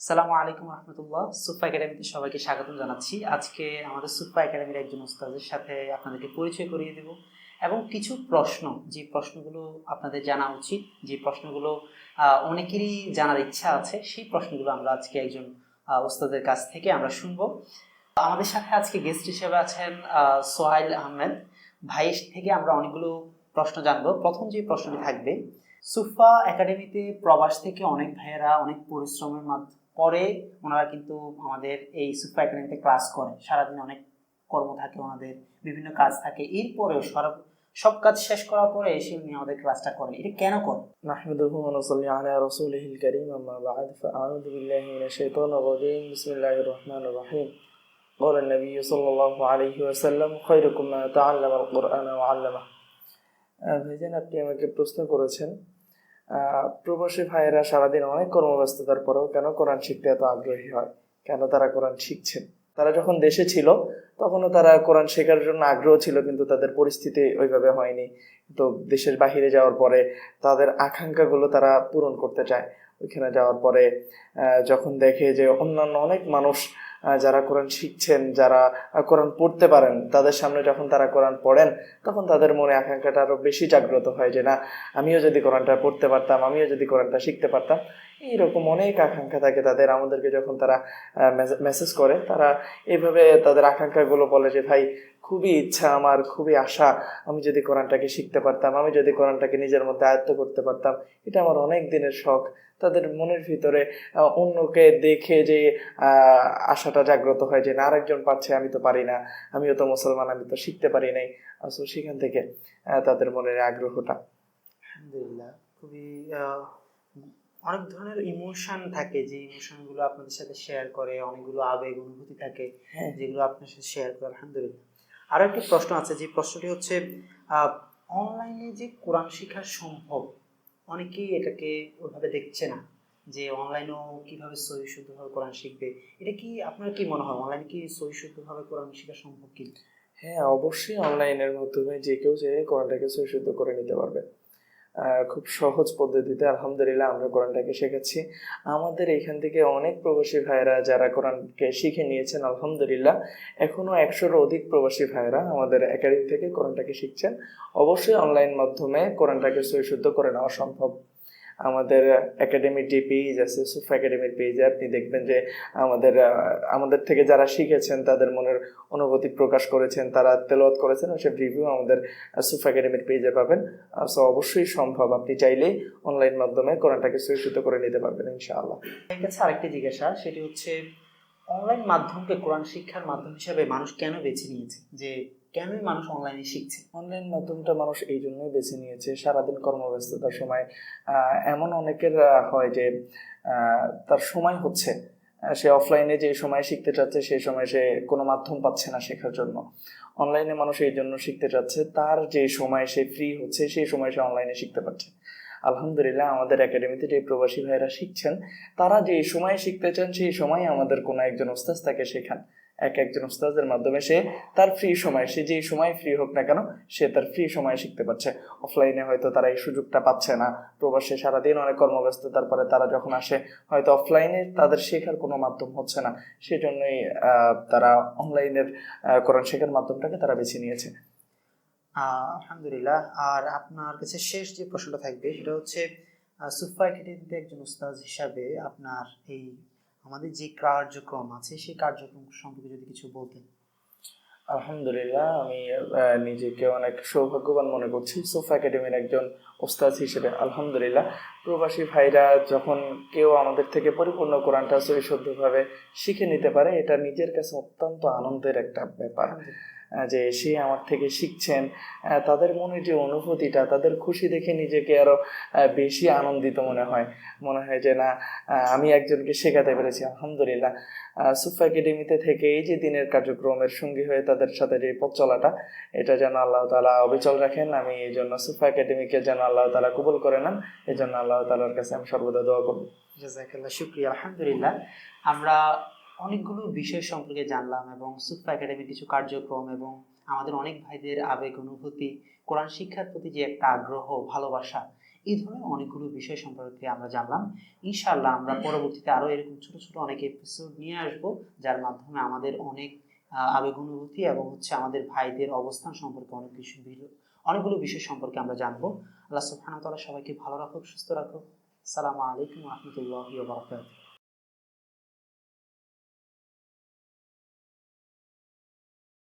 আসসালামু আলাইকুম রহমতুল্লাহ। সুফা একাডেমিতে সবাইকে স্বাগতম জানাচ্ছি। আজকে আমাদের সুফা একাডেমির একজন উস্তাদের সাথে আপনাদেরকে পরিচয় করিয়ে দেব এবং কিছু প্রশ্ন, যে প্রশ্নগুলো আপনাদের জানা উচিত, যে প্রশ্নগুলো অনেকেরই জানার ইচ্ছা আছে, সেই প্রশ্নগুলো আমরা আজকে একজন উস্তাদের কাছ থেকে আমরা শুনবো। আমাদের সাথে আজকে গেস্ট হিসেবে আছেন সোহাইল আহমেদ ভাই। থেকে আমরা অনেকগুলো প্রশ্ন জানবো। প্রথম যে প্রশ্নটি থাকবে, সুফা একাডেমিতে প্রবাস থেকে অনেক ভাইয়েরা অনেক পরিশ্রমের পরে ওনারা কিন্তু আমাদের এই সুফা একাডেমিতে ক্লাস করে। সারাদিন অনেক কর্ম থাকে, ওনাদের বিভিন্ন কাজ থাকে, এরপরেও সব কাজ শেষ করার পরে এসে উনি আমাদের ক্লাসটা করেন। এটা কেন করেন? نحمده ونصلي على رسوله الكريم أما بعد فأعوذ بالله من الشيطان الرجيم بسم الله الرحمن الرحيم قال النبي صلى الله عليه وسلم خيركم من تعلم القرآن وعلمه ভাইজান, আপনি আমাকে প্রশ্ন করেছেন প্রবাসী ভাইয়েরা সারাদিন অনেক কর্মব্যস্ততার পরেও কেন কোরআন শিখতে এত আগ্রহী হয়, কেন তারা কোরআন শিখছেন। তারা যখন দেশে ছিল তখনও তারা কোরআন শেখার জন্য আগ্রহ ছিল, কিন্তু তাদের পরিস্থিতি ওইভাবে হয়নি। তো দেশের বাহিরে যাওয়ার পরে তাদের আকাঙ্ক্ষাগুলো তারা পূরণ করতে চায়। ওইখানে যাওয়ার পরে যখন দেখে যে অন্যান্য অনেক মানুষ যারা কোরআন শিখছেন, যারা কোরআন পড়তে পারেন, তাদের সামনে যখন তারা কোরআন পড়েন তখন তাদের মনে আকাঙ্ক্ষাটা আরো বেশি জাগ্রত হয় যে না, আমিও যদি কোরআনটা পড়তে পারতাম, আমিও যদি কোরআনটা শিখতে পারতাম। এইরকম অনেক আকাঙ্ক্ষা থাকে তাদের। আমাদেরকে যখন তারা মেসেজ করে, তারা এইভাবে তাদের আকাঙ্ক্ষাগুলো বলে যে ভাই, খুবই ইচ্ছা আমার, খুবই আশা, আমি যদি কোরআনটাকে শিখতে পারতাম, আমি যদি কোরআনটাকে নিজের মধ্যে আয়ত্ত করতে পারতাম, এটা আমার অনেক দিনের শখ। তাদের মনের ভিতরে অন্যকে দেখে যে আশাটা জাগ্রত হয় যে না, আরেকজন পারছে, আমি তো পারি না, আমিও তো মুসলমান, আমি তো শিখতে পারি নাই। আসলে সেখান থেকে তাদের মনের আগ্রহটা। আলহামদুলিল্লাহ, খুবই অনেক ধরনের ইমোশন থাকে, যে ইমোশনগুলো আপনাদের সাথে শেয়ার করে, অনেকগুলো আবেগ অনুভূতি থাকে যেগুলো আপনার সাথে শেয়ার করে। আলহামদুলিল্লাহ। আরো একটি প্রশ্ন আছে, যে প্রশ্নটি হচ্ছে অনলাইনে যে কোরআন শেখা সম্ভব, অনেকেই এটাকে ওইভাবে দেখছে না, যে অনলাইনেও কিভাবে সহি শুদ্ধভাবে কোরআন শিখবে। এটা কি আপনার কি মনে হয়, অনলাইনে কি সহি শুদ্ধভাবে কোরআন শেখা সম্ভব কি? হ্যাঁ, অবশ্যই অনলাইনের মাধ্যমে যে কেউ চাইলে কোরআনটাকে সহিশুদ্ধ করে নিতে পারবে। খুব সহজ পদ্ধতিতে আলহামদুলিল্লাহ আমরা কোরআনটাকে শেখাচ্ছি। আমাদের এখান থেকে অনেক প্রবাসী ভাইয়েরা যারা কোরআনকে শিখে নিয়েছেন আলহামদুলিল্লাহ, এখনো 100-এর অধিক প্রবাসী ভাইয়েরা আমাদের একাডেমি থেকে কোরআনটাকে শিখছেন। অবশ্যই অনলাইন মাধ্যমে কোরআনটাকে সহিশুদ্ধ করে নেওয়া সম্ভব। আমাদের একাডেমির যে পেজ আছে, সুফা একাডেমির পেজে আপনি দেখবেন যে আমাদের থেকে যারা শিখেছেন তাদের মনের অনুভূতি প্রকাশ করেছেন, তারা তেলাওয়াত করেছেন, সে রিভিউ আমাদের সুফা একাডেমির পেজে পাবেন। সো অবশ্যই সম্ভব, আপনি চাইলেই অনলাইন মাধ্যমে কোরআনটাকে সুরক্ষিত করে নিতে পারবেন ইনশাআল্লাহ। আমার কাছে আরেকটি জিজ্ঞাসা, সেটি হচ্ছে অনলাইন মাধ্যমকে কোরআন শিক্ষার মাধ্যম হিসাবে মানুষ কেন বেছে নিয়েছে, যে কেন মানুষ অনলাইনে শিখছে? অনলাইন মাধ্যমটা মানুষ এই জন্যই বেছে নিয়েছে, সারাদিন কর্মব্যস্ততার সময় এমন অনেকের হয় যে তার সময় হচ্ছে, সে অফলাইনে যে সময় শিখতে চাচ্ছে সেই সময় সে কোনো মাধ্যম পাচ্ছে না শেখার জন্য। অনলাইনে মানুষ এই জন্য শিখতে চাচ্ছে, তার যে সময় সে ফ্রি হচ্ছে সেই সময় সে অনলাইনে শিখতে পারছে। আলহামদুলিল্লাহ, আমাদের একাডেমিতে যে প্রবাসী ভাইয়েরা শিখছেন, তারা যে সময় শিখতে চান সেই সময় আমাদের কোনো একজন ওস্তাদ তাকে শেখান। একজন ওস্তাদের মাধ্যমে সে তার ফ্রি সময়, সে যেই সময় ফ্রি হোক না কেন, সে তার ফ্রি সময়ে শিখতে পারছে। অফলাইনে হয়তো তারা এই সুযোগটা পাচ্ছে না, প্রবাসে সারাদিন অনেক কর্মব্যস্ত, তারপরে তারা যখন আসে হয়তো অফলাইনে তাদের শেখার কোনো মাধ্যম হচ্ছে না, সেজন্যই তারা অনলাইনের কোরআন শেখার মাধ্যমটাকে তারা বেছে নিয়েছে। আলহামদুলিল্লাহ। আর আপনার কাছে শেষ যে প্রশ্নটা থাকবে সেটা হচ্ছে, সুফা একাডেমিতে একজন উস্তাদ হিসাবে আপনার এই আমাদের যে কার্যক্রম আছে সেই কার্যক্রম সম্পর্কে যদি কিছু বলতেন। আলহামদুলিল্লাহ, আমি নিজেকে অনেক সৌভাগ্যবান মনে করছি সুফা একাডেমির একজন ওস্তাদ হিসেবে। আলহামদুলিল্লাহ, প্রবাসী ভাইরা যখন কেউ আমাদের থেকে পরিপূর্ণ কোরআনটা সহিশুদ্ধভাবে শিখে নিতে পারে, এটা নিজের কাছে অত্যন্ত আনন্দের একটা ব্যাপার। যে সে আমার থেকে শিখছেন, তাদের মনে যে অনুভূতিটা, তাদের খুশি দেখে নিজেকে আরো বেশি আনন্দিত মনে হয় যে না, আমি একজনকে শেখাতে পেরেছি। আলহামদুলিল্লাহ, সুফা একাডেমিতে থেকে এই যে দিনের কার্যক্রমের সঙ্গী হয়ে তাদের সাথে যে পথ চলাটা, এটা যেন আল্লাহ তাআলা অবিচল রাখেন। আমি এই জন্য সুফা একাডেমিকে যেন আল্লাহ তাআলা কবুল করে নেন, এই জন্য আল্লাহ তাআলার কাছে আমি সর্বদা দোয়া করব। জাযাকাল্লাহ, শুকরিয়া। আলহামদুলিল্লাহ, আমরা অনেকগুলো বিষয় সম্পর্কে জানলাম এবং সুফা একাডেমির কিছু কার্যক্রম এবং আমাদের অনেক ভাইদের আবেগ অনুভূতি, কোরআন শিক্ষার প্রতি যে একটা আগ্রহ, ভালোবাসা, এই ধরনের অনেকগুলো বিষয় সম্পর্কে আমরা জানলাম। ইনশাআল্লাহ আমরা পরবর্তীতে আরো এরকম ছোট ছোট অনেক এপিসোড নিয়ে আসব, যার মাধ্যমে আমাদের অনেক আবেগ অনুভূতি এবং আমাদের ভাইদের অবস্থান সম্পর্কে অনেকগুলো বিষয় সম্পর্কে আমরা জানবো। আল্লাহ সুবহানাহু ওয়া তাআলা সবাইকে ভালো রাখুক, সুস্থ রাখুক। আসসালামু আলাইকুম ওয়া রাহমাতুল্লাহি ওয়া বারাকাতুহু।